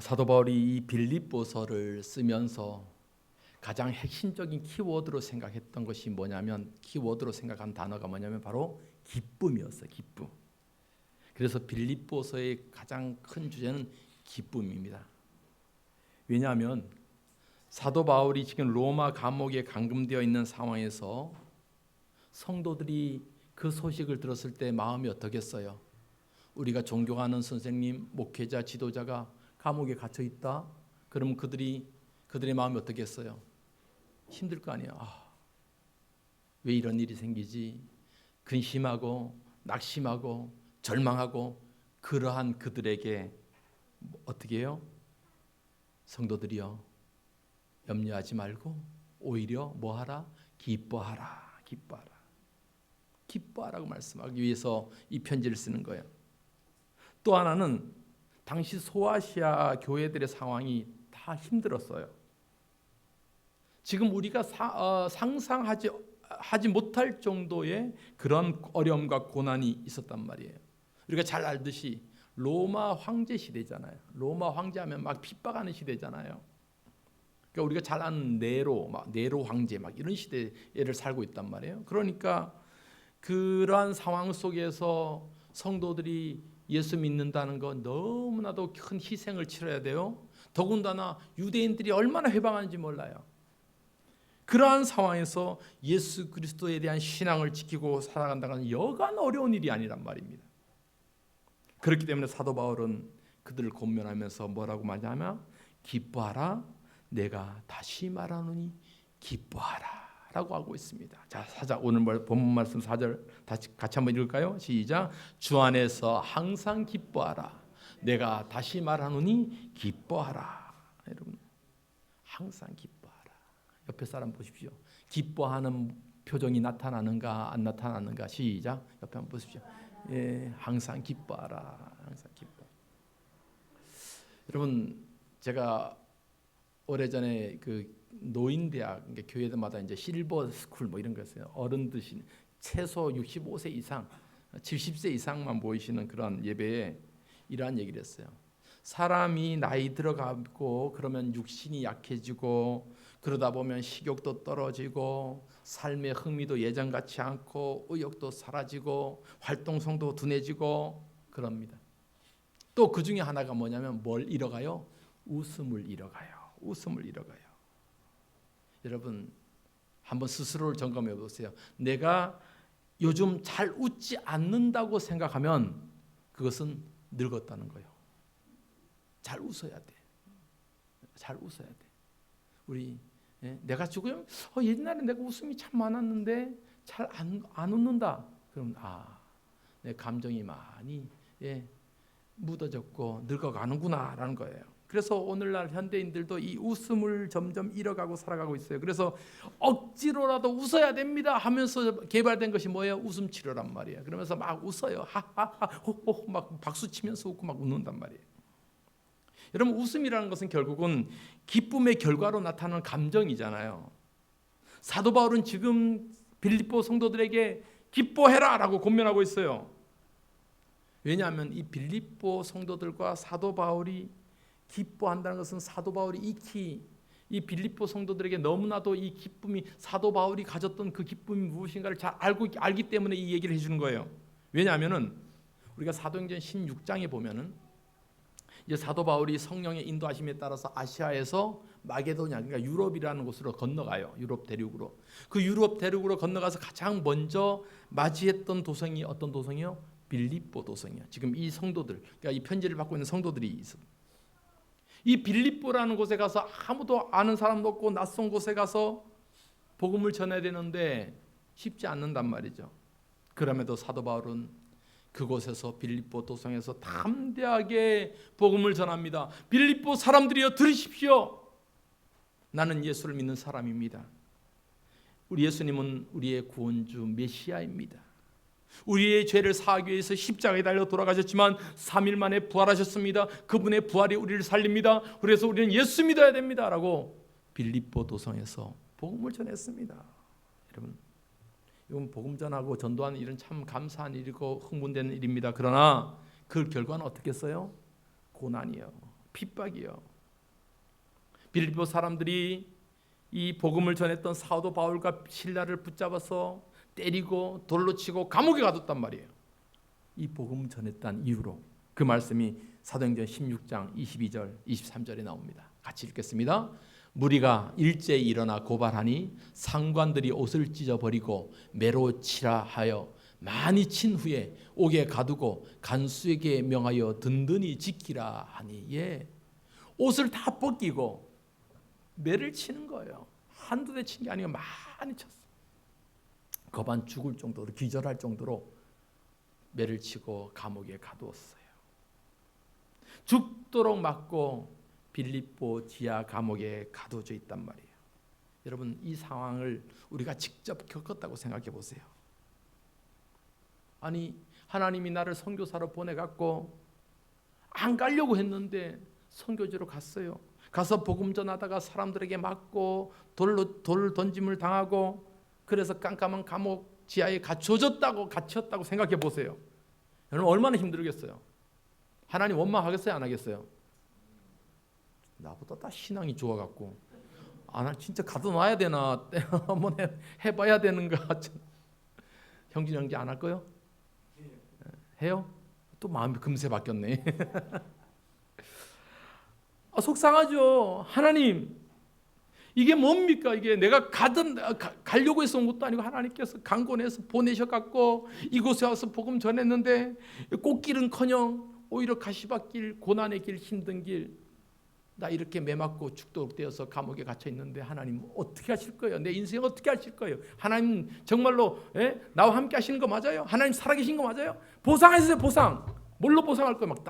사도 바울이 이 빌립보서를 쓰면서 가장 핵심적인 키워드로 생각했던 것이 뭐냐면, 키워드로 생각한 단어가 뭐냐면 바로 기쁨이었어요. 기쁨. 그래서 빌립보서의 가장 큰 주제는 기쁨입니다. 왜냐하면 사도 바울이 지금 로마 감옥에 감금되어 있는 상황에서 성도들이 그 소식을 들었을 때 마음이 어떻겠어요? 우리가 존경하는 선생님, 목회자, 지도자가 감옥에 갇혀 있다. 그러면 그들의 마음이 어떻겠어요? 힘들 거 아니에요. 왜 이런 일이 생기지? 근심하고 낙심하고 절망하고, 그러한 그들에게 어떻게 해요? 성도들이요, 염려하지 말고 오히려 뭐하라? 기뻐하라. 기뻐하라. 기뻐하라고 말씀하기 위해서 이 편지를 쓰는 거예요. 또 하나는 당시 소아시아 교회들의 상황이 다 힘들었어요. 지금 우리가 상상하지 못할 정도의 그런 어려움과 고난이 있었단 말이에요. 우리가 잘 알듯이 로마 황제 시대잖아요. 로마 황제하면 막 핍박하는 시대잖아요. 그러니까 우리가 잘 아는 네로 황제 이런 시대를 살고 있단 말이에요. 그러니까 그러한 상황 속에서 성도들이 예수 믿는다는 건 너무나도 큰 희생을 치러야 돼요. 더군다나 유대인들이 얼마나 회방하는지 몰라요. 그러한 상황에서 예수 그리스도에 대한 신앙을 지키고 살아간다는 건 여간 어려운 일이 아니란 말입니다. 그렇기 때문에 사도 바울은 그들을 권면하면서 뭐라고 말하냐면, 기뻐하라, 내가 다시 말하노니 기뻐하라 라고 하고 있습니다. 자, 오늘 본문 말씀 4절 같이 한번 읽을까요? 시작. 주 안에서 항상 기뻐하라, 내가 다시 말하노니 기뻐하라. 여러분, 항상 기뻐하라. 옆에 사람 보십시오. 기뻐하는 표정이 나타나는가 안 나타나는가. 시작. 옆에 한번 보십시오. 예, 항상 기뻐하라. 항상 기뻐. 여러분, 제가 오래전에 그 노인대학, 그러니까 교회들마다 이제 실버 스쿨 이런 거 있어요. 어른들 최소 65세 이상, 70세 이상만 모이시는 그런 예배에 이러한 얘기를 했어요. 사람이 나이 들어가고 그러면 육신이 약해지고, 그러다 보면 식욕도 떨어지고 삶의 흥미도 예전 같지 않고 의욕도 사라지고 활동성도 둔해지고 그럽니다. 또 그 중에 하나가 뭐냐면 뭘 잃어가요? 웃음을 잃어가요. 웃음을 잃어가요. 여러분, 한번 스스로를 점검해 보세요. 내가 요즘 잘 웃지 않는다고 생각하면 그것은 늙었다는 거예요. 잘 웃어야 돼. 잘 웃어야 돼. 내가 지금 옛날에 내가 웃음이 참 많았는데 잘 안 웃는다. 그럼 내 감정이 많이 묻어졌고 늙어가는구나라는 거예요. 그래서 오늘날 현대인들도 이 웃음을 점점 잃어가고 살아가고 있어요. 그래서 억지로라도 웃어야 됩니다 하면서 개발된 것이 뭐예요? 웃음 치료란 말이에요. 그러면서 막 웃어요. 하하하 호호 막 박수 치면서 웃고 막 웃는단 말이에요. 여러분, 웃음이라는 것은 결국은 기쁨의 결과로 나타나는 감정이잖아요. 사도 바울은 지금 빌립보 성도들에게 기뻐해라라고 권면하고 있어요. 왜냐하면 이 빌립보 성도들과 사도 바울이 기뻐한다는 것은 사도 바울이 이 빌립보 성도들에게 너무나도 이 기쁨이, 사도 바울이 가졌던 그 기쁨이 무엇인가를 잘 알기 때문에 이 얘기를 해주는 거예요. 왜냐하면은 우리가 사도행전 16장에 보면은 이제 사도 바울이 성령의 인도하심에 따라서 아시아에서 마게도냐, 그러니까 유럽이라는 곳으로 건너가요. 유럽 대륙으로. 그 유럽 대륙으로 건너가서 가장 먼저 맞이했던 도성이 어떤 도성이요? 빌립보 도성이요. 지금 이 성도들, 그러니까 이 편지를 받고 있는 성도들이 있습니다. 이 빌립보라는 곳에 가서 아무도 아는 사람도 없고 낯선 곳에 가서 복음을 전해야 되는데 쉽지 않는단 말이죠. 그럼에도 사도 바울은 그곳에서 빌립보 도성에서 담대하게 복음을 전합니다. 빌립보 사람들이여 들으십시오. 나는 예수를 믿는 사람입니다. 우리 예수님은 우리의 구원주 메시아입니다. 우리의 죄를 사하기 위해서 십자가에 달려 돌아가셨지만 3일 만에 부활하셨습니다. 그분의 부활이 우리를 살립니다. 그래서 우리는 예수 믿어야 됩니다 라고 빌립보 도성에서 복음을 전했습니다. 여러분, 이건 복음 전하고 전도하는 일은 참 감사한 일이고 흥분되는 일입니다. 그러나 그 결과는 어떻겠어요? 고난이요. 핍박이요. 빌립보 사람들이 이 복음을 전했던 사도 바울과 실라를 붙잡아서 때리고 돌로 치고 감옥에 가뒀단 말이에요. 이 복음을 전했다는 이유로. 그 말씀이 사도행전 16장 22절 23절에 나옵니다. 같이 읽겠습니다. 무리가 일제히 일어나 고발하니 상관들이 옷을 찢어버리고 매로 치라 하여 많이 친 후에 옥에 가두고 간수에게 명하여 든든히 지키라 하니, 예, 옷을 다 벗기고 매를 치는 거예요. 한두 대 친 게 아니고 많이 쳤어요. 거반 죽을 정도로, 기절할 정도로 매를 치고 감옥에 가두었어요. 죽도록 맞고 빌립보 지하 감옥에 가두어져 있단 말이에요. 여러분, 이 상황을 우리가 직접 겪었다고 생각해 보세요. 아니, 하나님이 나를 선교사로 보내갖고 안 가려고 했는데 선교지로 갔어요. 가서 복음 전하다가 사람들에게 맞고 돌 던짐을 당하고, 그래서 깜깜한 감옥 지하에 갇혔다고 생각해 보세요. 여러분, 얼마나 힘들겠어요. 하나님 원망하겠어요, 안 하겠어요? 나보다 다 신앙이 좋아갖고 진짜 가둬놔야 되나 한번 해봐야 되는가. 형진 형제 안 할 거요? 해요? 또 마음이 금세 바뀌었네. 속상하죠. 하나님, 이게 뭡니까? 이게 내가 가려고 해서 온 것도 아니고 하나님께서 강권해서 보내셔갖고 이곳에 와서 복음 전했는데 꽃길은커녕 오히려 가시밭길, 고난의 길, 힘든 길, 나 이렇게 매맞고 죽도록 되어서 감옥에 갇혀 있는데 하나님 어떻게 하실 거예요? 내 인생 어떻게 하실 거예요? 하나님 정말로 나와 함께 하시는 거 맞아요? 하나님 살아계신 거 맞아요? 보상하세요, 보상. 뭘로 보상할 거예요? 막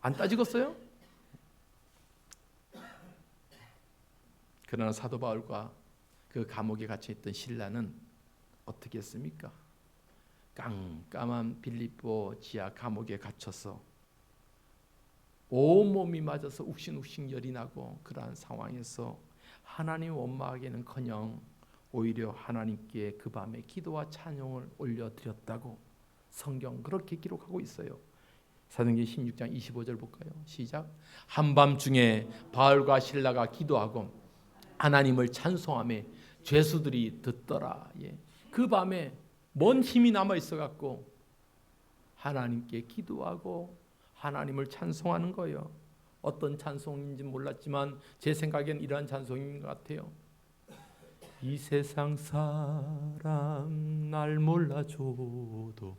안 따지겠어요? 그러나 사도 바울과 그 감옥에 갇혀 있던 신라는 어떻게 했습니까? 깜깜한 빌립보 지하 감옥에 갇혀서 온몸이 맞아서 욱신욱신 열이 나고, 그러한 상황에서 하나님 원망하기는커녕 오히려 하나님께 그 밤에 기도와 찬양을 올려드렸다고 성경 그렇게 기록하고 있어요. 사도행전 16장 25절 볼까요? 시작. 한밤중에 바울과 실라가 기도하고 하나님을 찬송하며 죄수들이 듣더라. 예. 그 밤에 뭔 힘이 남아 있어갖고 하나님께 기도하고 하나님을 찬송하는 거예요. 어떤 찬송인지 몰랐지만 제 생각엔 이러한 찬송인 것 같아요. 이 세상 사람 날 몰라줘도,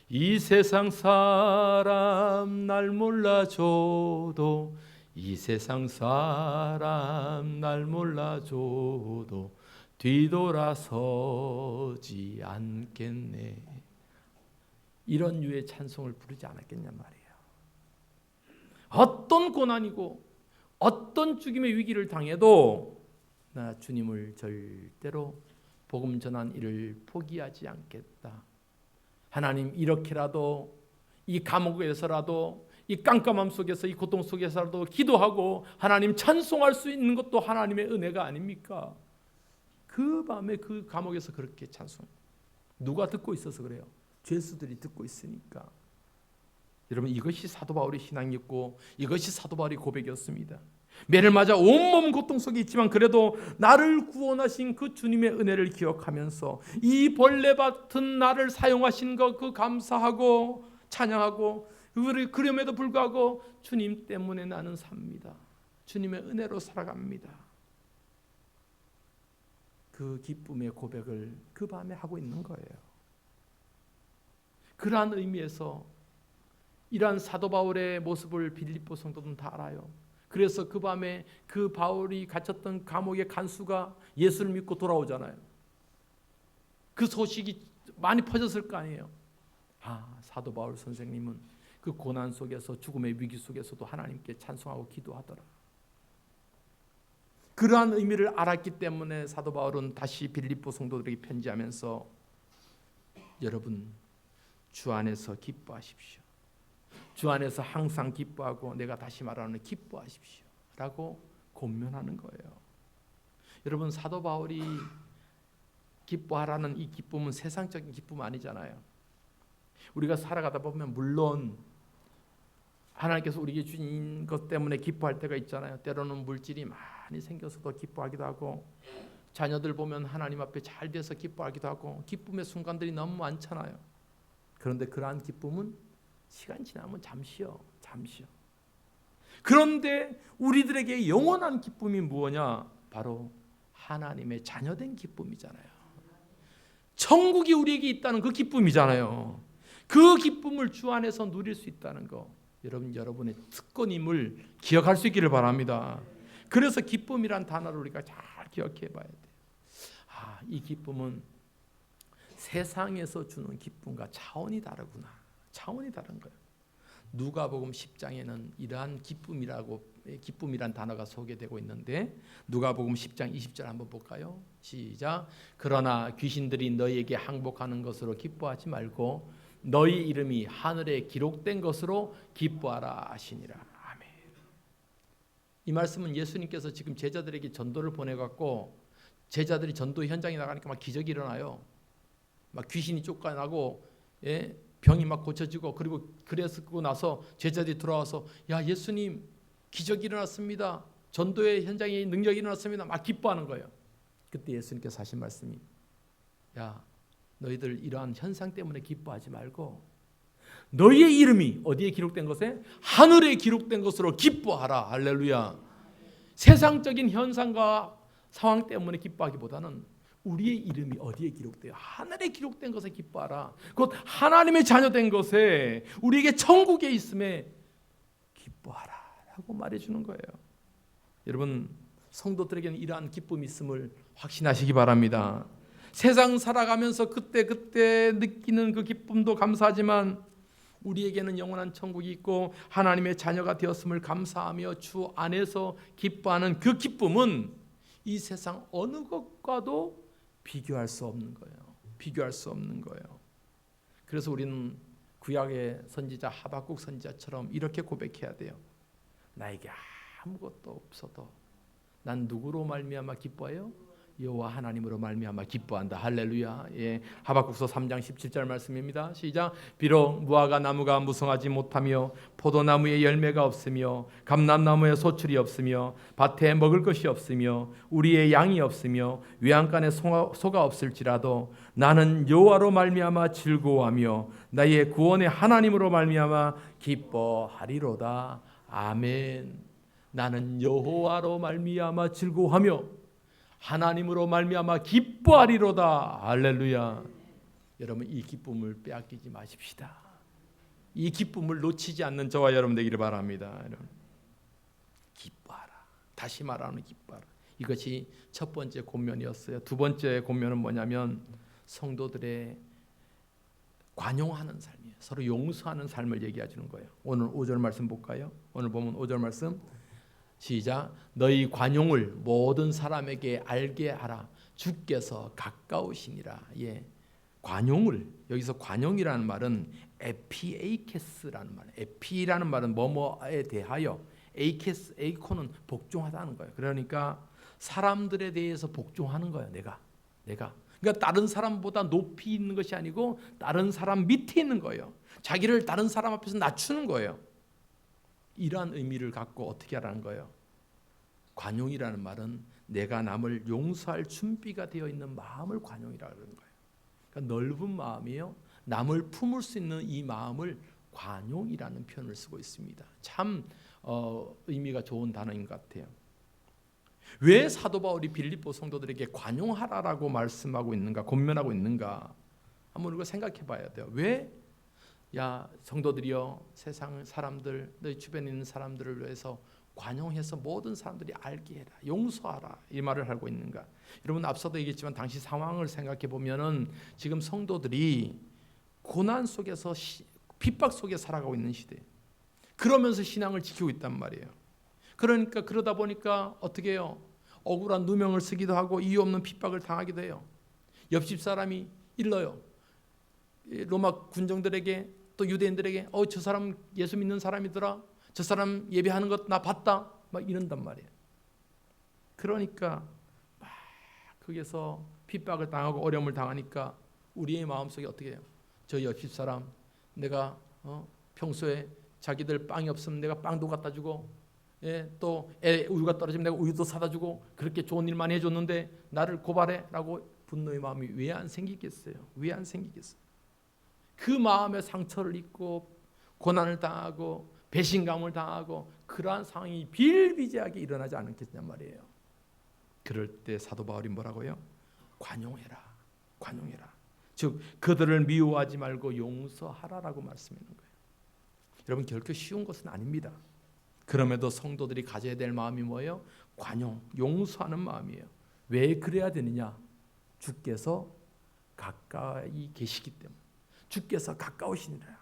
이 세상 사람 날 몰라줘도, 이 세상 사람 날 몰라줘도 뒤돌아서지 않겠네. 이런 류의 찬송을 부르지 않았겠냔 말이에요. 어떤 고난이고 어떤 죽임의 위기를 당해도 나 주님을 절대로 복음 전한 일을 포기하지 않겠다. 하나님, 이렇게라도 이 감옥에서라도 이 깜깜함 속에서 이 고통 속에서라도 기도하고 하나님 찬송할 수 있는 것도 하나님의 은혜가 아닙니까? 그 밤에 그 감옥에서 그렇게 찬송. 누가 듣고 있어서 그래요? 죄수들이 듣고 있으니까. 여러분, 이것이 사도 바울의 신앙이었고 이것이 사도 바울의 고백이었습니다. 매를 맞아 온몸 고통 속에 있지만 그래도 나를 구원하신 그 주님의 은혜를 기억하면서 이 벌레 같은 나를 사용하신 것 그 감사하고 찬양하고, 그럼에도 불구하고 주님 때문에 나는 삽니다. 주님의 은혜로 살아갑니다. 그 기쁨의 고백을 그 밤에 하고 있는 거예요. 그러한 의미에서 이러한 사도 바울의 모습을 빌립보 성도들은 다 알아요. 그래서 그 밤에 그 바울이 갇혔던 감옥의 간수가 예수를 믿고 돌아오잖아요. 그 소식이 많이 퍼졌을 거 아니에요. 사도 바울 선생님은 그 고난 속에서, 죽음의 위기 속에서도 하나님께 찬송하고 기도하더라. 그러한 의미를 알았기 때문에 사도 바울은 다시 빌립보 성도들에게 편지하면서 여러분, 주 안에서 기뻐하십시오. 주 안에서 항상 기뻐하고, 내가 다시 말하는 기뻐하십시오 라고 권면하는 거예요. 여러분, 사도 바울이 기뻐하라는 이 기쁨은 세상적인 기쁨 아니잖아요. 우리가 살아가다 보면 물론 하나님께서 우리에게 주신 것 때문에 기뻐할 때가 있잖아요. 때로는 물질이 많이 생겨서도 기뻐하기도 하고, 자녀들 보면 하나님 앞에 잘 돼서 기뻐하기도 하고, 기쁨의 순간들이 너무 많잖아요. 그런데 그러한 기쁨은 시간 지나면 잠시요. 그런데 우리들에게 영원한 기쁨이 무엇냐? 바로 하나님의 자녀된 기쁨이잖아요. 천국이 우리에게 있다는 그 기쁨이잖아요. 그 기쁨을 주 안에서 누릴 수 있다는 거, 여러분의 특권임을 기억할 수 있기를 바랍니다. 그래서 기쁨이란 단어를 우리가 잘 기억해 봐야 돼요. 이 기쁨은 세상에서 주는 기쁨과 차원이 다르구나. 차원이 다른 거예요. 누가복음 10장에는 이러한 기쁨이란 단어가 소개되고 있는데, 누가복음 10장 20절 한번 볼까요? 시작. 그러나 귀신들이 너희에게 항복하는 것으로 기뻐하지 말고 너희 이름이 하늘에 기록된 것으로 기뻐하라 하시니라. 아멘. 이 말씀은 예수님께서 지금 제자들에게 전도를 보내갖고, 제자들이 전도 현장에 나가니까 막 기적이 일어나요. 막 귀신이 쫓겨나고, 병이 막 고쳐지고, 그래서 나서 제자들이 돌아와서, 야, 예수님 기적이 일어났습니다. 전도의 현장에 능력이 일어났습니다. 막 기뻐하는 거예요. 그때 예수님께서 하신 말씀이, 야, 너희들 이러한 현상 때문에 기뻐하지 말고 너희의 이름이 어디에 기록된 것에? 하늘에 기록된 것으로 기뻐하라. 할렐루야. 세상적인 현상과 상황 때문에 기뻐하기보다는 우리의 이름이 어디에 기록돼요? 하늘에 기록된 것에 기뻐하라. 곧 하나님의 자녀된 것에, 우리에게 천국에 있음에 기뻐하라 라고 말해주는 거예요. 여러분, 성도들에게는 이러한 기쁨이 있음을 확신하시기 바랍니다. 세상 살아가면서 그때 느끼는 그 기쁨도 감사하지만, 우리에게는 영원한 천국이 있고 하나님의 자녀가 되었음을 감사하며 주 안에서 기뻐하는 그 기쁨은 이 세상 어느 것과도 비교할 수 없는 거예요. 비교할 수 없는 거예요. 그래서 우리는 구약의 선지자 하박국 선지자처럼 이렇게 고백해야 돼요. 나에게 아무것도 없어도 난 누구로 말미암아 기뻐해요? 여호와 하나님으로 말미암아 기뻐한다. 할렐루야. 예, 하박국서 3장 17절 말씀입니다. 시작. 비록 무화과 나무가 무성하지 못하며 포도나무에 열매가 없으며 감람나무에 소출이 없으며 밭에 먹을 것이 없으며 우리의 양이 없으며 외양간에 소가 없을지라도 나는 여호와로 말미암아 즐거워하며 나의 구원의 하나님으로 말미암아 기뻐하리로다. 아멘. 나는 여호와로 말미암아 즐거워하며 하나님으로 말미암아 기뻐하리로다. 할렐루야. 여러분, 이 기쁨을 빼앗기지 마십시다. 이 기쁨을 놓치지 않는 저와 여러분 되기를 바랍니다. 여러분, 기뻐하라. 다시 말하는 기뻐하라. 이것이 첫 번째 권면이었어요. 두 번째 권면은 뭐냐면 성도들의 관용하는 삶이에요. 서로 용서하는 삶을 얘기해 주는 거예요. 오늘 5절 말씀 볼까요? 오늘 보면 5절 말씀 시작. 너희 관용을 모든 사람에게 알게 하라. 주께서 가까우시니라. 예, 관용을, 여기서 관용이라는 말은 에피에이케스라는 말. 에피라는 말은 뭐뭐에 대하여, 에이케스, 에이코는 복종하다는 거예요. 그러니까 사람들에 대해서 복종하는 거예요. 내가. 그러니까 다른 사람보다 높이 있는 것이 아니고 다른 사람 밑에 있는 거예요. 자기를 다른 사람 앞에서 낮추는 거예요. 이러한 의미를 갖고 어떻게 하라는 거예요? 관용이라는 말은 내가 남을 용서할 준비가 되어 있는 마음을 관용이라고 하는 거예요. 그러니까 넓은 마음이에요. 남을 품을 수 있는 이 마음을 관용이라는 표현을 쓰고 있습니다. 참 의미가 좋은 단어인 것 같아요. 왜 사도 바울이 빌립보 성도들에게 관용하라라고 말씀하고 있는가, 권면하고 있는가, 한번 이거 생각해 봐야 돼요. 왜? 야, 성도들이여, 세상 사람들, 너희 주변에 있는 사람들을 위해서 관용해서 모든 사람들이 알게 해라, 용서하라, 이 말을 하고 있는가? 여러분, 앞서도 얘기했지만 당시 상황을 생각해 보면은 지금 성도들이 고난 속에서 핍박 속에 살아가고 있는 시대. 그러면서 신앙을 지키고 있단 말이에요. 그러니까 그러다 보니까 어떻게 해요? 억울한 누명을 쓰기도 하고 이유 없는 핍박을 당하기도 해요. 옆집 사람이 일러요. 로마 군정들에게 또 유대인들에게 저 사람 예수 믿는 사람이더라. 저 사람 예배하는 것 나 봤다. 막 이런단 말이에요. 그러니까 막 거기서 핍박을 당하고 어려움을 당하니까 우리의 마음속에 어떻게 해요? 저 옆집 사람 내가 평소에 자기들 빵이 없으면 내가 빵도 갖다 주고, 또 애 우유가 떨어지면 내가 우유도 사다 주고, 그렇게 좋은 일만 해줬는데 나를 고발해라고 분노의 마음이 왜 안 생기겠어요? 왜 안 생기겠어요? 그 마음에 상처를 입고 고난을 당하고 배신감을 당하고 그러한 상황이 비일비재하게 일어나지 않겠냔 말이에요. 그럴 때 사도 바울이 뭐라고요? 관용해라, 관용해라. 즉 그들을 미워하지 말고 용서하라라고 말씀하는 거예요. 여러분 결코 쉬운 것은 아닙니다. 그럼에도 성도들이 가져야 될 마음이 뭐예요? 관용, 용서하는 마음이에요. 왜 그래야 되느냐? 주께서 가까이 계시기 때문에. 주께서 가까우시니라.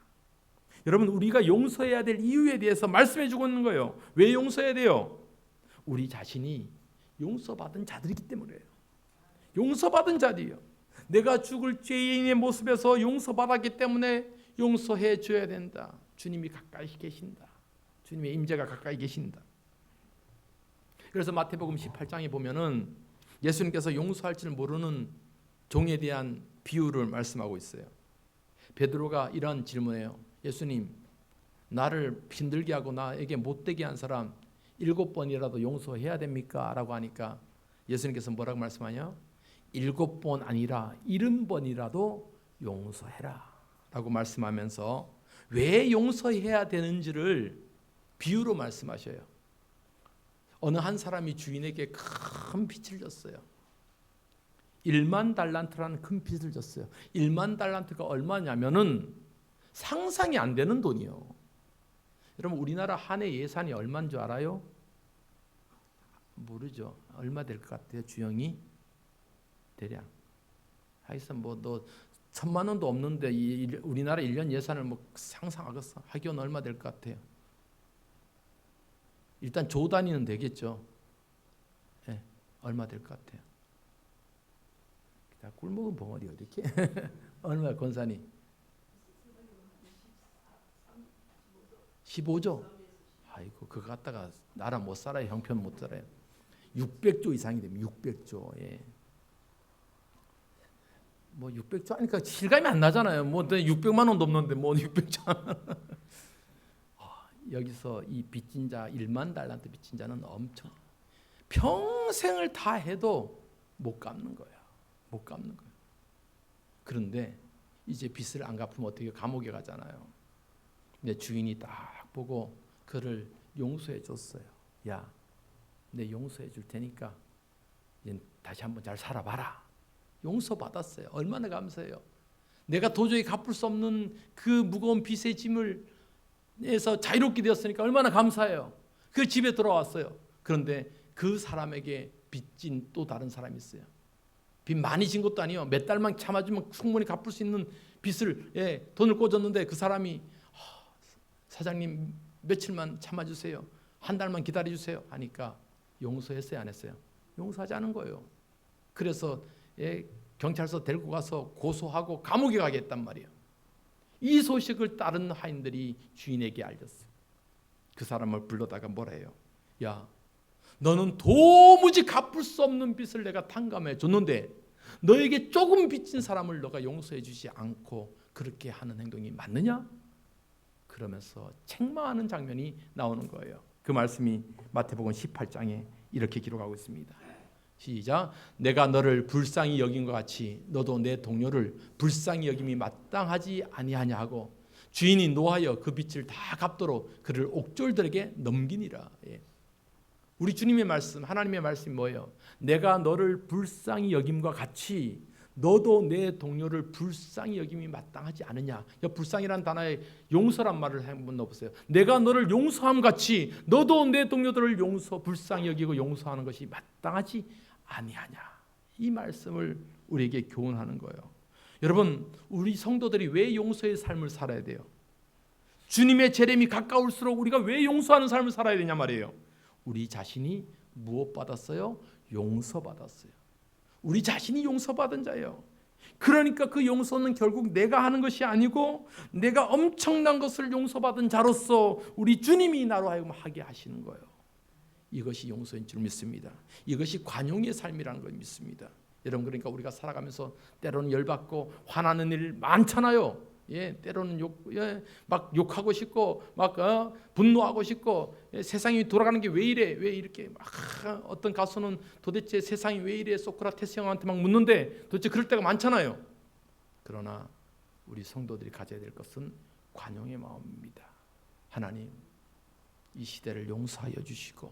여러분 우리가 용서해야 될 이유에 대해서 말씀해 주고 있는 거예요. 왜 용서해야 돼요? 우리 자신이 용서받은 자들이기 때문이에요. 용서받은 자들이요. 내가 죽을 죄인의 모습에서 용서받았기 때문에 용서해 줘야 된다. 주님이 가까이 계신다. 주님의 임재가 가까이 계신다. 그래서 마태복음 18장에 보면은 예수님께서 용서할 줄 모르는 종에 대한 비유를 말씀하고 있어요. 베드로가 이런 질문해요. 예수님, 나를 힘들게 하고 나에게 못되게 한 사람 7번이라도 용서해야 됩니까? 라고 하니까 예수님께서 뭐라고 말씀하냐? 7번 아니라 70번이라도 용서해라 라고 말씀하면서 왜 용서해야 되는지를 비유로 말씀하셔요. 어느 한 사람이 주인에게 큰 빚을 졌어요. 1만 달란트라는 큰 빚을 졌어요. 1만 달란트가 얼마냐면은 상상이 안 되는 돈이요. 여러분 우리나라 한 해 예산이 얼마인 줄 알아요? 모르죠. 얼마 될 것 같아요? 주영이 대략. 하여튼 너 1,000만 원도 없는데 우리나라 1년 예산을 뭐 상상하겠어? 하기원 얼마 될 것 같아요? 일단 조 단위는 되겠죠. 네, 얼마 될 것 같아요? 꿀먹은 벙어리 이렇게 얼마 권산이 15조. 아이고 그거 갖다가 나라 못 살아요. 형편 못 살아요. 600조 이상이 됩니다. 600조. 예. 뭐 600조 하니까 실감이 안 나잖아요. 뭐 600만 원도 없는데 뭐 600조. 여기서 이 빚진 자 1만 달란트 빚진 자는 엄청 평생을 다 해도 못 갚는 거야. 못 갚는 거예요. 그런데 이제 빚을 안 갚으면 어떻게 감옥에 가잖아요. 근데 주인이 딱 보고 그를 용서해 줬어요. 야, 내 용서해 줄 테니까 다시 한번 잘 살아봐라. 용서받았어요. 얼마나 감사해요. 내가 도저히 갚을 수 없는 그 무거운 빚의 짐을 에서 자유롭게 되었으니까 얼마나 감사해요. 그 집에 돌아왔어요. 그런데 그 사람에게 빚진 또 다른 사람이 있어요. 빚 많이 진 것도 아니에요. 몇 달만 참아주면 충분히 갚을 수 있는 빚을 돈을 꽂았는데 그 사람이 사장님 며칠만 참아주세요. 한 달만 기다려주세요 하니까 용서했어요? 안 했어요? 용서하지 않은 거예요. 그래서 경찰서 데리고 가서 고소하고 감옥에 가게 했단 말이에요. 이 소식을 다른 하인들이 주인에게 알렸어요. 그 사람을 불러다가 뭐라 해요? 야, 너는 도무지 갚을 수 없는 빚을 내가 탕감해 줬는데 너에게 조금 빚진 사람을 너가 용서해 주지 않고 그렇게 하는 행동이 맞느냐? 그러면서 책망하는 장면이 나오는 거예요. 그 말씀이 마태복음 18장에 이렇게 기록하고 있습니다. 시작. 내가 너를 불쌍히 여긴 것 같이 너도 내 동료를 불쌍히 여김이 마땅하지 아니하냐 하고 주인이 노하여 그 빚을 다 갚도록 그를 옥졸들에게 넘기니라. 우리 주님의 말씀, 하나님의 말씀이 뭐예요? 내가 너를 불쌍히 여김과 같이 너도 내 동료를 불쌍히 여김이 마땅하지 않으냐. 불쌍이라는 단어에 용서란 말을 한번 넣어보세요. 내가 너를 용서함 같이 너도 내 동료들을 불쌍히 여기고 용서하는 것이 마땅하지 아니하냐. 이 말씀을 우리에게 교훈하는 거예요. 여러분, 우리 성도들이 왜 용서의 삶을 살아야 돼요? 주님의 재림이 가까울수록 우리가 왜 용서하는 삶을 살아야 되냐 말이에요. 우리 자신이 무엇 받았어요? 용서받았어요. 우리 자신이 용서받은 자예요. 그러니까 그 용서는 결국 내가 하는 것이 아니고 내가 엄청난 것을 용서받은 자로서 우리 주님이 나로 하여금 하게 하시는 거예요. 이것이 용서인 줄 믿습니다. 이것이 관용의 삶이라는 걸 믿습니다. 여러분, 그러니까 우리가 살아가면서 때로는 열받고 화나는 일 많잖아요. 때로는 막 욕하고 싶고 막 분노하고 싶고 세상이 돌아가는 게 왜 이래? 왜 이렇게 막 어떤 가수는 도대체 세상이 왜 이래? 소크라테스 형한테 막 묻는데 도대체 그럴 때가 많잖아요. 그러나 우리 성도들이 가져야 될 것은 관용의 마음입니다. 하나님, 이 시대를 용서하여 주시고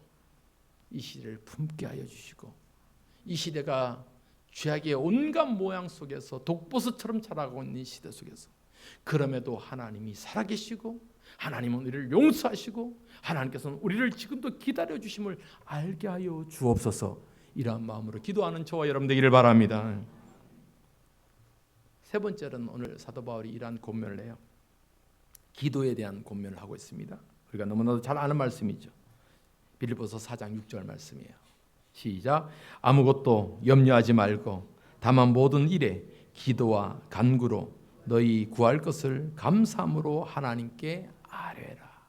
이 시대를 품게 하여 주시고 이 시대가 죄악의 온갖 모양 속에서 독보스처럼 자라고 있는 시대 속에서 그럼에도 하나님이 살아계시고 하나님은 우리를 용서하시고 하나님께서는 우리를 지금도 기다려 주심을 알게 하여 주옵소서. 이러한 마음으로 기도하는 저와 여러분 되기를 바랍니다. 세 번째는 오늘 사도 바울이 이러한 권면을 해요. 기도에 대한 권면을 하고 있습니다. 우리가 너무나도 잘 아는 말씀이죠. 빌립보서 4장 6절 말씀이에요. 시작. 아무것도 염려하지 말고 다만 모든 일에 기도와 간구로 너희 구할 것을 감사함으로 하나님께 아뢰라.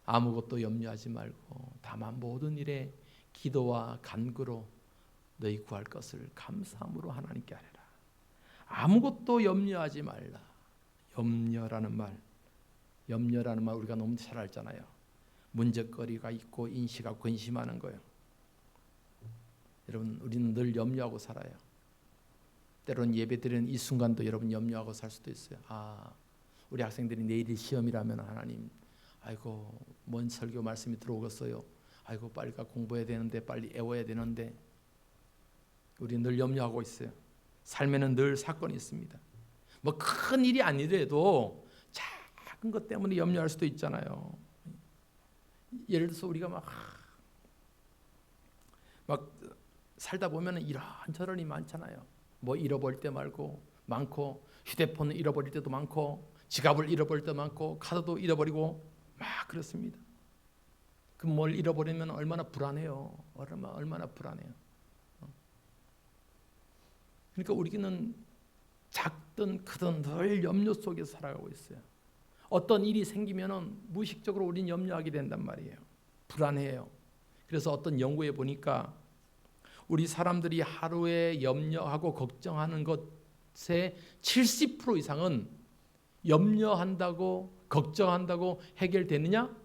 아무것도 염려하지 말고 다만 모든 일에 기도와 간구로 너희 구할 것을 감사함으로 하나님께 아뢰라. 아무것도 염려하지 말라. 염려라는 말 우리가 너무 잘 알잖아요. 문제거리가 있고 인시가 근심하는 거예요. 여러분, 우리는 늘 염려하고 살아요. 때로는 예배드리는 이 순간도 여러분 염려하고 살 수도 있어요. 우리 학생들이 내일이 시험이라면 하나님, 아이고 뭔 설교 말씀이 들어오겠어요. 아이고 빨리 공부해야 되는데, 빨리 애워야 되는데. 우리 늘 염려하고 있어요. 삶에는 늘 사건이 있습니다. 뭐 큰 일이 아니더라도 작은 것 때문에 염려할 수도 있잖아요. 예를 들어서 우리가 막 살다 보면 이런저런이 많잖아요. 뭐 잃어버릴 때 많고, 휴대폰을 잃어버릴 때도 많고, 지갑을 잃어버릴 때도 많고, 카드도 잃어버리고 막 그렇습니다. 그 뭘 잃어버리면 얼마나 불안해요. 얼마나 불안해요. 그러니까 우리는 작든 크든 늘 염려 속에서 살아가고 있어요. 어떤 일이 생기면은 무의식적으로 우리는 염려하게 된단 말이에요. 불안해요. 그래서 어떤 연구에 보니까 우리 사람들이 하루에 염려하고 걱정하는 것의 70% 이상은 염려한다고 걱정한다고 해결되느냐?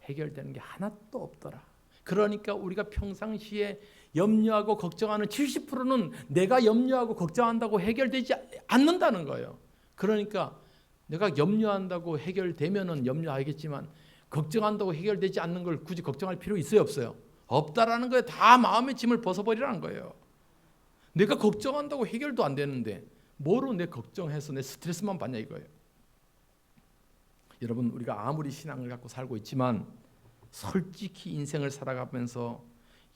해결되는 게 하나도 없더라. 그러니까 우리가 평상시에 염려하고 걱정하는 70%는 내가 염려하고 걱정한다고 해결되지 않는다는 거예요. 그러니까 내가 염려한다고 해결되면은 염려하겠지만 걱정한다고 해결되지 않는 걸 굳이 걱정할 필요 있어요, 없어요? 없다라는 거예요. 다 마음의 짐을 벗어버리라는 거예요. 내가 걱정한다고 해결도 안 되는데 뭐로 내 걱정해서 내 스트레스만 받냐 이거예요. 여러분, 우리가 아무리 신앙을 갖고 살고 있지만 솔직히 인생을 살아가면서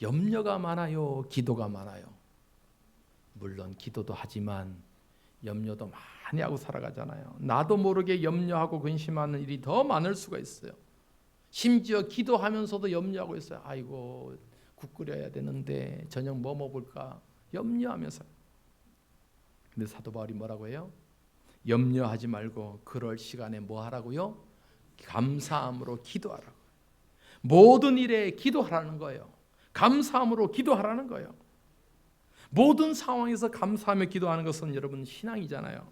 염려가 많아요, 기도가 많아요? 물론 기도도 하지만 염려도 많이 하고 살아가잖아요. 나도 모르게 염려하고 근심하는 일이 더 많을 수가 있어요. 심지어 기도하면서도 염려하고 있어요. 아이고 국 끓여야 되는데 저녁 뭐 먹을까 염려하면서. 근데 사도 바울이 뭐라고 해요? 염려하지 말고 그럴 시간에 뭐 하라고요? 감사함으로 기도하라고. 모든 일에 기도하라는 거예요. 감사함으로 기도하라는 거예요. 모든 상황에서 감사하며 기도하는 것은 여러분 신앙이잖아요.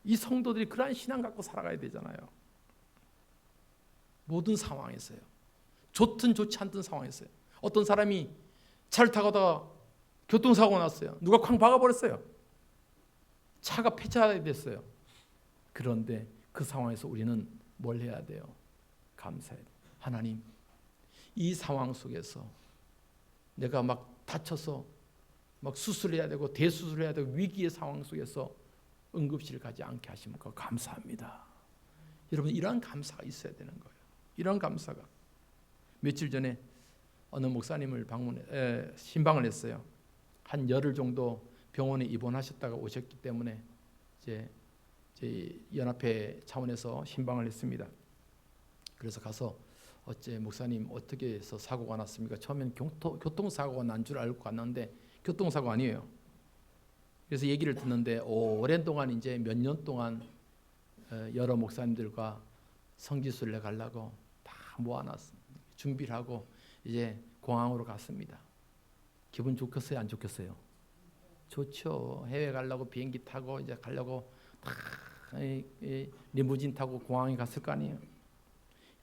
이 성도들이 그러한 신앙 갖고 살아가야 되잖아요. 모든 상황에서요. 좋든 좋지 않든 상황에서요. 어떤 사람이 차를 타고다가 교통사고가 났어요. 누가 쾅 박아버렸어요. 차가 폐차됐어요. 그런데 그 상황에서 우리는 뭘 해야 돼요? 감사해야 돼요. 하나님, 이 상황 속에서 내가 막 다쳐서 막 수술해야 되고 대수술해야 되고 위기의 상황 속에서 응급실 가지 않게 하시면 감사합니다. 여러분, 이러한 감사가 있어야 되는 거예요. 이런 감사가. 며칠 전에 어느 목사님을 신방을 했어요. 한 열흘 정도 병원에 입원하셨다가 오셨기 때문에 이제 저희 연합회 차원에서 신방을 했습니다. 그래서 가서 어째 목사님 어떻게 해서 사고가 났습니까? 처음엔 교통사고가 난 줄 알고 갔는데 교통사고 아니에요. 그래서 얘기를 듣는데 오랜 동안 이제 몇 년 동안 여러 목사님들과 성지순례 가려고 다 모아놨어. 준비를 하고 이제 공항으로 갔습니다. 기분 좋겠어요? 안 좋겠어요? 좋죠. 해외 가려고 비행기 타고 이제 가려고 리무진 타고 공항에 갔을 거 아니에요.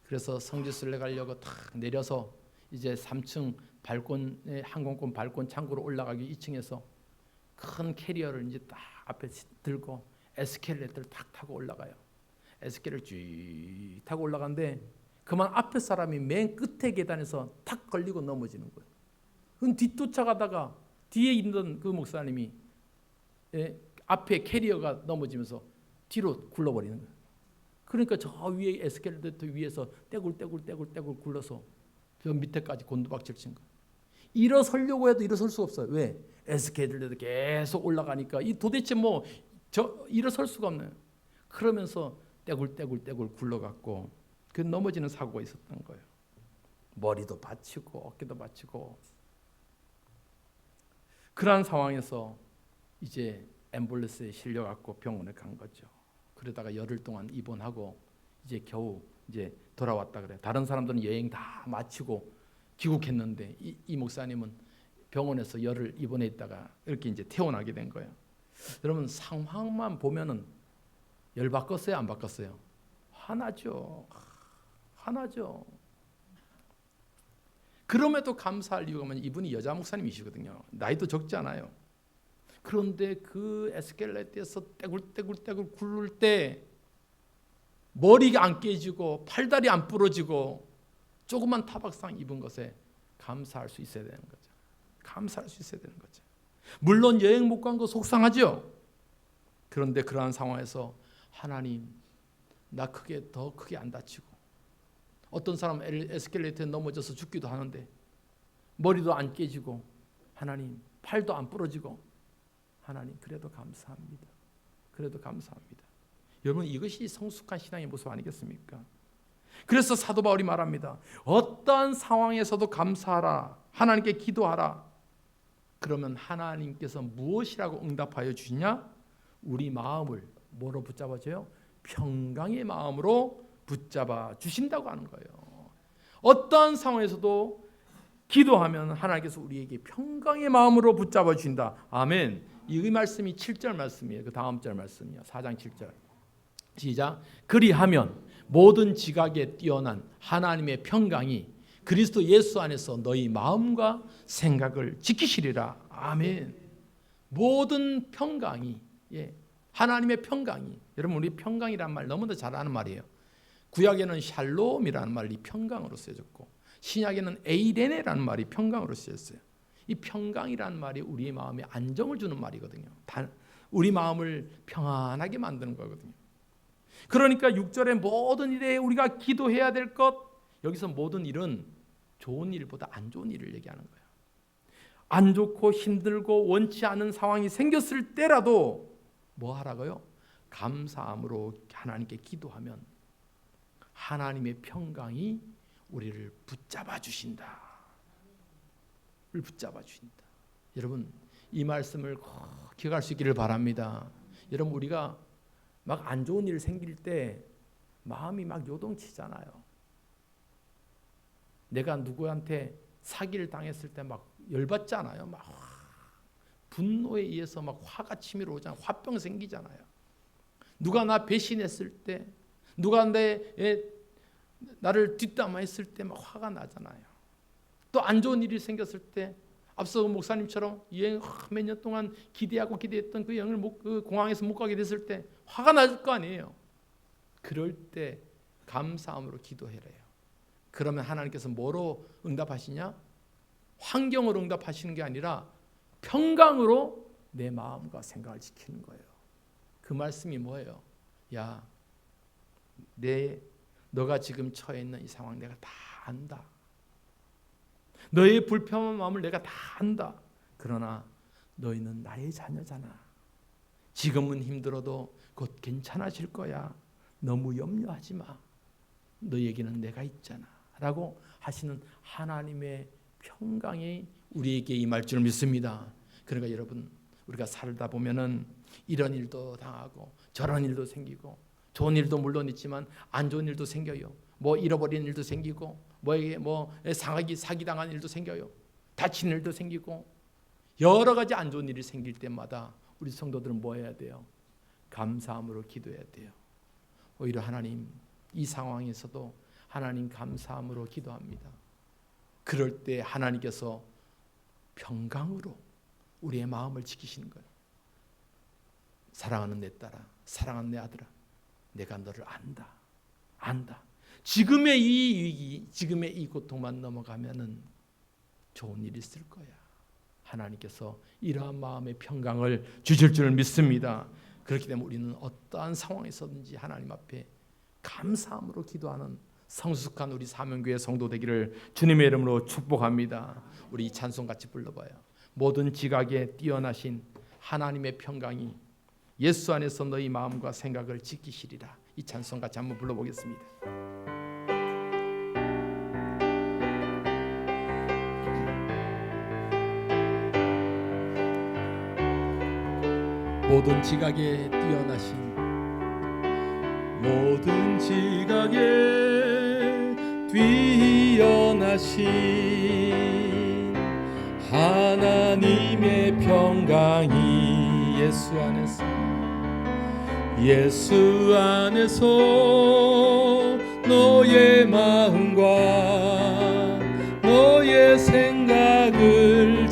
그래서 성지순례 가려고 탁 내려서 이제 3층 발권 항공권 발권 창구로 올라가기 2층에서 큰 캐리어를 이제 딱 앞에 들고 에스컬레이터를 탁 타고 올라가요. 에스컬레이터를 쭉 타고 올라가는데 그만 앞에 사람이 맨 끝에 계단에서 탁 걸리고 넘어지는 거예요. 그럼 뒤쫓아가다가 뒤에 있는 그 목사님이 앞에 캐리어가 넘어지면서 뒤로 굴러버리는 거예요. 그러니까 저 위에 에스컬레이터 위에서 떼굴 굴러서 저 밑에까지 곤두박질 친 거예요. 일어서려고 해도 일어설 수가 없어요. 왜? 에스컬레이터도 계속 올라가니까 이 도대체 뭐 일어설 수가 없네요. 그러면서 떼굴 굴러갔고 그 넘어지는 사고가 있었던 거예요. 머리도 받치고 어깨도 받치고 그러한 상황에서 이제 앰뷸런스에 실려갖고 병원에 간 거죠. 그러다가 열흘 동안 입원하고 이제 겨우 이제 돌아왔다 그래요. 다른 사람들은 여행 다 마치고 귀국했는데 이 목사님은 병원에서 열흘 입원해 있다가 이렇게 이제 퇴원하게 된 거예요. 여러분 상황만 보면은 열 바꿨어요, 안 바꿨어요? 화나죠. 그럼에도 감사할 이유가 뭐냐? 이분이 여자 목사님이시거든요. 나이도 적지 않아요. 그런데 그 에스컬레이터에서 떼굴 굴를 때 머리가 안 깨지고 팔다리 안 부러지고 조그만 타박상 입은 것에 감사할 수 있어야 되는 거죠. 물론 여행 못 간 거 속상하죠. 그런데 그러한 상황에서 하나님, 나 더 크게 안 다치고 어떤 사람은 에스컬레이터에 넘어져서 죽기도 하는데 머리도 안 깨지고 하나님 팔도 안 부러지고 하나님 그래도 감사합니다. 여러분 이것이 성숙한 신앙의 모습 아니겠습니까? 그래서 사도 바울이 말합니다. 어떠한 상황에서도 감사하라. 하나님께 기도하라. 그러면 하나님께서 무엇이라고 응답하여 주시냐? 우리 마음을 뭐로 붙잡아줘요? 평강의 마음으로 붙잡아 주신다고 하는 거예요. 어떠한 상황에서도 기도하면 하나님께서 우리에게 평강의 마음으로 붙잡아 주신다. 아멘. 이 말씀이 7절 말씀이에요. 그 다음 절 말씀이요. 4장 7절. 시작. 그리하면 모든 지각에 뛰어난 하나님의 평강이 그리스도 예수 안에서 너희 마음과 생각을 지키시리라. 아멘. 모든 평강이 하나님의 평강이 여러분 우리 평강이란 말 너무나 잘 아는 말이에요. 구약에는 샬롬이라는 말이 평강으로 쓰여졌고 신약에는 에이레네라는 말이 평강으로 쓰였어요. 이 평강이라는 말이 우리의 마음에 안정을 주는 말이거든요. 우리 마음을 평안하게 만드는 거거든요. 그러니까 6절에 모든 일에 우리가 기도해야 될 것, 여기서 모든 일은 좋은 일보다 안 좋은 일을 얘기하는 거예요. 안 좋고 힘들고 원치 않은 상황이 생겼을 때라도 뭐 하라고요? 감사함으로 하나님께 기도하면 하나님의 평강이 우리를 붙잡아 주신다. 여러분 이 말씀을 꼭 기억할 수 있기를 바랍니다. 여러분 우리가 막 안 좋은 일 생길 때 마음이 막 요동치잖아요. 내가 누구한테 사기를 당했을 때 막 열받잖아요. 막 분노에 의해서 막 화가 치밀어 오잖아요. 화병 생기잖아요. 누가 나 배신했을 때, 누가 나를 뒷담화했을 때 막 화가 나잖아요. 또 안 좋은 일이 생겼을 때 앞서 목사님처럼 여행 몇 년 동안 기대했던 그 여행을 그 공항에서 못 가게 됐을 때 화가 날 거 아니에요. 그럴 때 감사함으로 기도해래요. 그러면 하나님께서 뭐로 응답하시냐? 환경으로 응답하시는 게 아니라 평강으로 내 마음과 생각을 지키는 거예요. 그 말씀이 뭐예요? 야, 너가 지금 처해 있는 이 상황 내가 다 안다. 너의 불편한 마음을 내가 다 안다. 그러나 너희는 나의 자녀잖아. 지금은 힘들어도 곧 괜찮아질 거야. 너무 염려하지 마. 너에게는 내가 있잖아. 라고 하시는 하나님의 평강이 우리에게 임할 줄 믿습니다. 그러니까 여러분 우리가 살다 보면은 이런 일도 당하고 저런 일도 생기고 좋은 일도 물론 있지만 안 좋은 일도 생겨요. 뭐 잃어버린 일도 생기고 사기당한 일도 생겨요. 다친 일도 생기고 여러 가지 안 좋은 일이 생길 때마다 우리 성도들은 뭐 해야 돼요? 감사함으로 기도해야 돼요. 오히려 하나님, 이 상황에서도 하나님 감사함으로 기도합니다. 그럴 때 하나님께서 평강으로 우리의 마음을 지키시는 거예요. 사랑하는 내 딸아, 사랑하는 내 아들아, 내가 너를 안다. 지금의 이 위기, 지금의 이 고통만 넘어가면은 좋은 일이 있을 거야. 하나님께서 이러한 마음의 평강을 주실 줄 믿습니다. 그렇기 때문에 우리는 어떠한 상황에서든지 하나님 앞에 감사함으로 기도하는 성숙한 우리 사명교회 성도 되기를 주님의 이름으로 축복합니다. 우리 이 찬송 같이 불러봐요. 모든 지각에 뛰어나신 하나님의 평강이 예수 안에서 너희 마음과 생각을 지키시리라. 이 찬송 같이 한번 불러보겠습니다. 모든 지각에 뛰어나신 모든 지각에 뛰어나신 하나님의 평강이 예수 안에서 너의 마음과 너의 생각을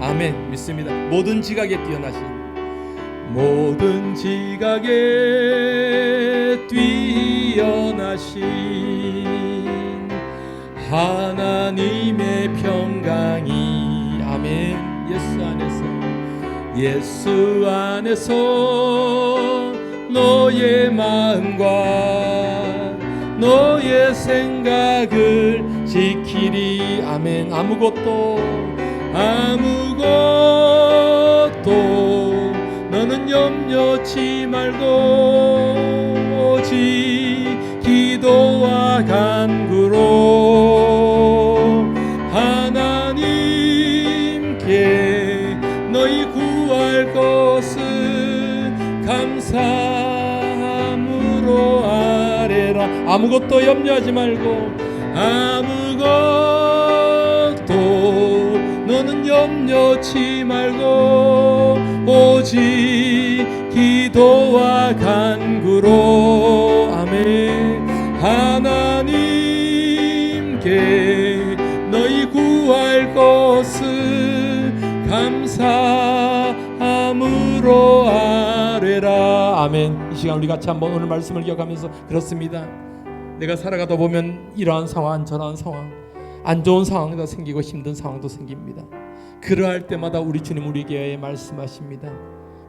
아멘 믿습니다. 모든 지각에 뛰어나신 모든 지각에 뛰어나신 하나님의 평강이 아멘 예수 안에서 너의 마음과 너의 생각을 지키리 아멘 아무것도 너는 염려치 말고 오직 기도와 간구로 하나님께 너희 구할 것을 감사함으로 아뢰라 아무것도 염려하지 말고 너는 염려치 말고 오직 기도와 간구로 아멘 하나님께 너희 구할 것을 감사함으로 아뢰라 아멘. 이 시간 우리 같이 한번 오늘 말씀을 기억하면서 그렇습니다. 내가 살아가다 보면 이러한 상황 저러한 상황 안 좋은 상황도 생기고 힘든 상황도 생깁니다. 그러할 때마다 우리 주님 우리에게 말씀하십니다.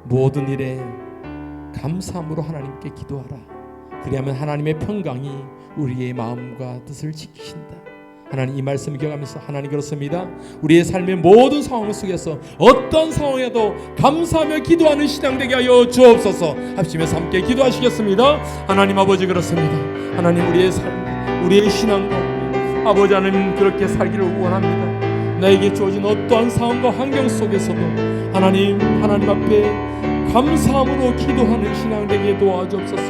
모든 일에 감사함으로 하나님께 기도하라. 그리하면 하나님의 평강이 우리의 마음과 뜻을 지키신다. 하나님 이 말씀을 기억하면서 하나님 그렇습니다. 우리의 삶의 모든 상황 속에서 어떤 상황에도 감사하며 기도하는 신앙 되게 하여 주옵소서. 합심해서 함께 기도하시겠습니다. 하나님 아버지 그렇습니다. 하나님 우리의 삶 우리의 신앙 가운데 아버지 하나님 그렇게 살기를 원합니다. 나에게 주어진 어떠한 상황과 환경 속에서도 하나님 앞에 감사함으로 기도하는 신앙 되게 도와주옵소서.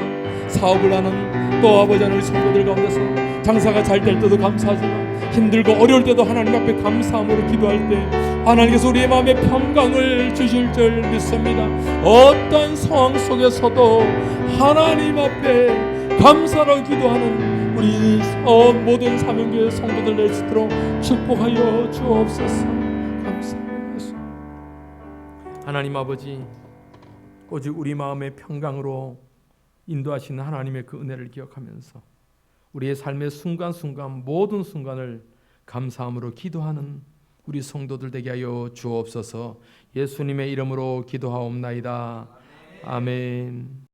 사업을 하는 또 아버지 하나님 성도들 가운데서 장사가 잘 될 때도 감사하지만 힘들고 어려울 때도 하나님 앞에 감사함으로 기도할 때 하나님께서 우리의 마음에 평강을 주실 줄 믿습니다. 어떤 상황 속에서도 하나님 앞에 감사로 기도하는 우리 모든 사명교회 성도들 될 수 있도록 축복하여 주옵소서. 감사합니다. 하나님 아버지 오직 우리 마음의 평강으로 인도하시는 하나님의 그 은혜를 기억하면서 우리의 삶의 순간순간 모든 순간을 감사함으로 기도하는 우리 성도들 되게 하여 주옵소서. 예수님의 이름으로 기도하옵나이다. 아멘.